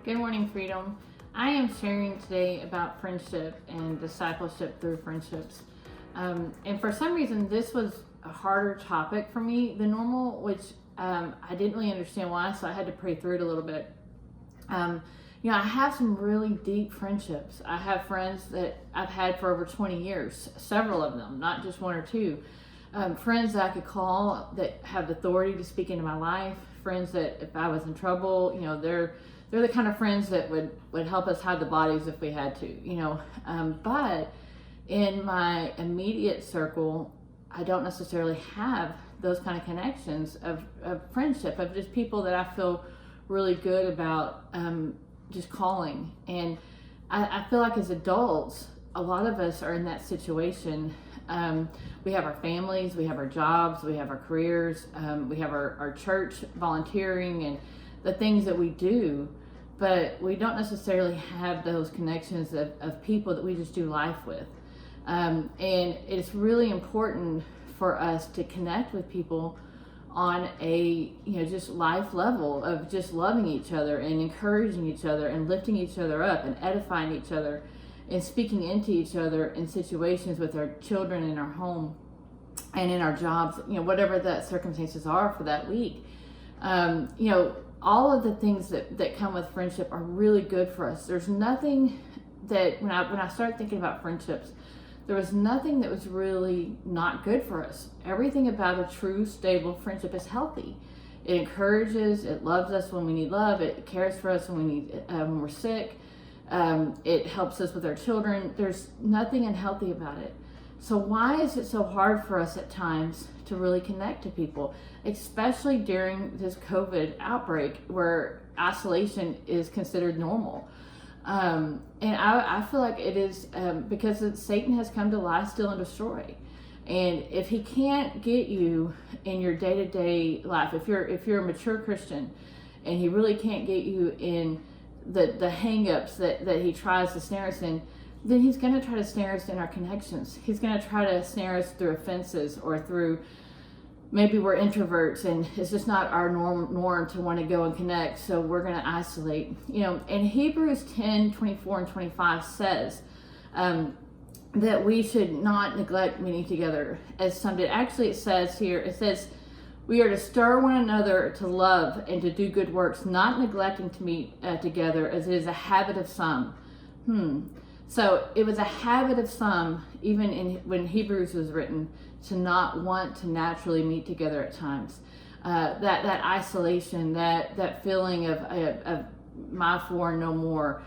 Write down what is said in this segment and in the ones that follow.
Good morning, Freedom. I am sharing today about friendship and discipleship through friendships. And for some reason, this was a harder topic for me than normal, which I didn't really understand why, so I had to pray through it a little bit. I have some really deep friendships. I have friends that I've had for over 20 years, several of them, not just one or two. Friends that I could call that have authority to speak into my life. Friends that if I was in trouble, they're the kind of friends that would help us hide the bodies if we had to, but in my immediate circle, I don't necessarily have those kind of connections of friendship, of just people that I feel really good about just calling. And I feel like as adults, a lot of us are in that situation. We have our families, we have our jobs, we have our careers, we have our church volunteering and the things that we do, but we don't necessarily have those connections of people that we just do life with. And it's really important for us to connect with people on a just life level of just loving each other and encouraging each other and lifting each other up and edifying each other and speaking into each other in situations with our children in our home and in our jobs, whatever the circumstances are for that week. All of the things that come with friendship are really good for us. There's nothing that, when I started thinking about friendships, there was nothing that was really not good for us. Everything about a true, stable friendship is healthy. It encourages, it loves us when we need love, it cares for us when we're sick. It helps us with our children. There's nothing unhealthy about it. So why is it so hard for us at times to really connect to people, especially during this COVID outbreak where isolation is considered normal? And I feel like it is because Satan has come to lie, steal, and destroy. And if he can't get you in your day-to-day life, if you're a mature Christian and he really can't get you in the hang-ups that he tries to snare us in, then he's going to try to snare us in our connections. He's going to try to snare us through offenses or through maybe we're introverts and it's just not our norm to want to go and connect, so we're going to isolate. And Hebrews 10:24 and 25 says that we should not neglect meeting together as some did. Actually, it says we are to stir one another to love and to do good works, not neglecting to meet together as it is a habit of some. So it was a habit of some, even when Hebrews was written, to not want to naturally meet together at times. That isolation, that feeling of my four and no more,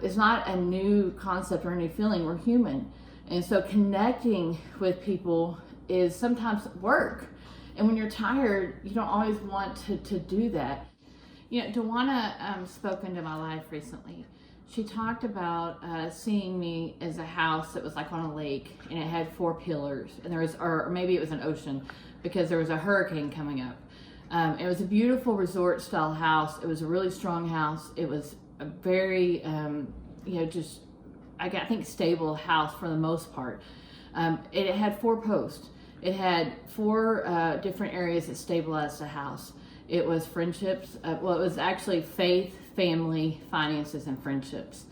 is not a new concept or a new feeling. We're human. And so connecting with people is sometimes work. And when you're tired, you don't always want to do that. Dewana spoke into my life recently. She talked about seeing me as a house that was like on a lake and it had 4 pillars and or maybe it was an ocean because there was a hurricane coming up. It was a beautiful resort style house. It was a really strong house. It was a very, I think stable house for the most part. It had 4 posts. It had 4 different areas that stabilized the house. It was friendships. It was actually faith, family, finances, and friendships.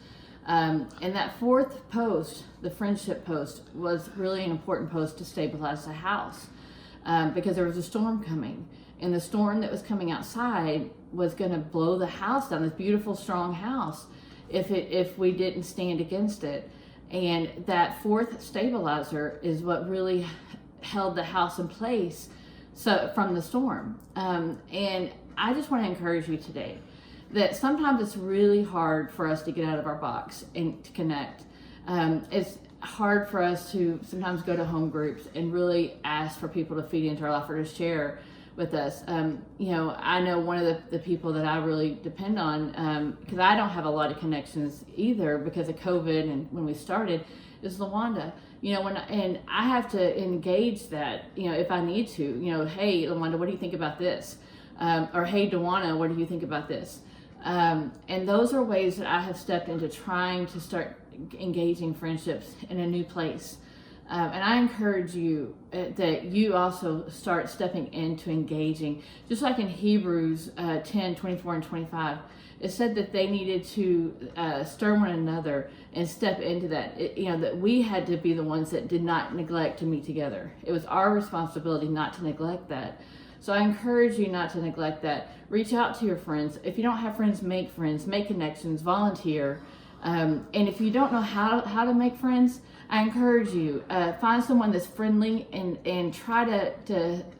And that 4th post, the friendship post, was really an important post to stabilize the house because there was a storm coming. And the storm that was coming outside was going to blow the house down, this beautiful, strong house, if we didn't stand against it. And that 4th stabilizer is what really held the house in place from the storm. And I just want to encourage you today that sometimes it's really hard for us to get out of our box and to connect. It's hard for us to sometimes go to home groups and really ask for people to feed into our life or to share with us. I know one of the people that I really depend on, because I don't have a lot of connections either because of COVID and when we started, is LaWanda. And I have to engage that, if I need to, hey, LaWanda, what do you think about this? Or hey, Dewana, what do you think about this? And those are ways that I have stepped into trying to start engaging friendships in a new place. And I encourage you that you also start stepping into engaging. Just like in Hebrews 10, 24 and 25, it said that they needed to stir one another and step into that. That we had to be the ones that did not neglect to meet together. It was our responsibility not to neglect that. So I encourage you not to neglect that. Reach out to your friends. If you don't have friends, make connections, volunteer. And if you don't know how to make friends, I encourage you, find someone that's friendly and try to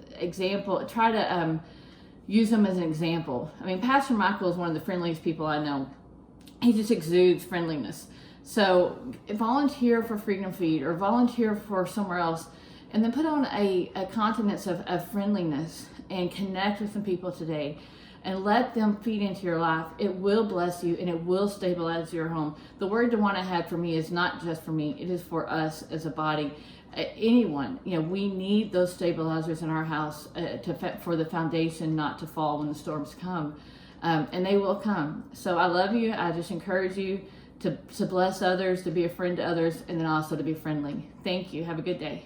use them as an example. I mean, Pastor Michael is one of the friendliest people I know. He just exudes friendliness. So volunteer for Freedom Feed or volunteer for somewhere else, and then put on a countenance of friendliness and connect with some people today. And let them feed into your life. It will bless you and it will stabilize your home. The word Dewana had for me is not just for me, it is for us as a body. Anyone, we need those stabilizers in our house for the foundation not to fall when the storms come. And they will come. So I love you. I just encourage you to bless others, to be a friend to others, and then also to be friendly. Thank you. Have a good day.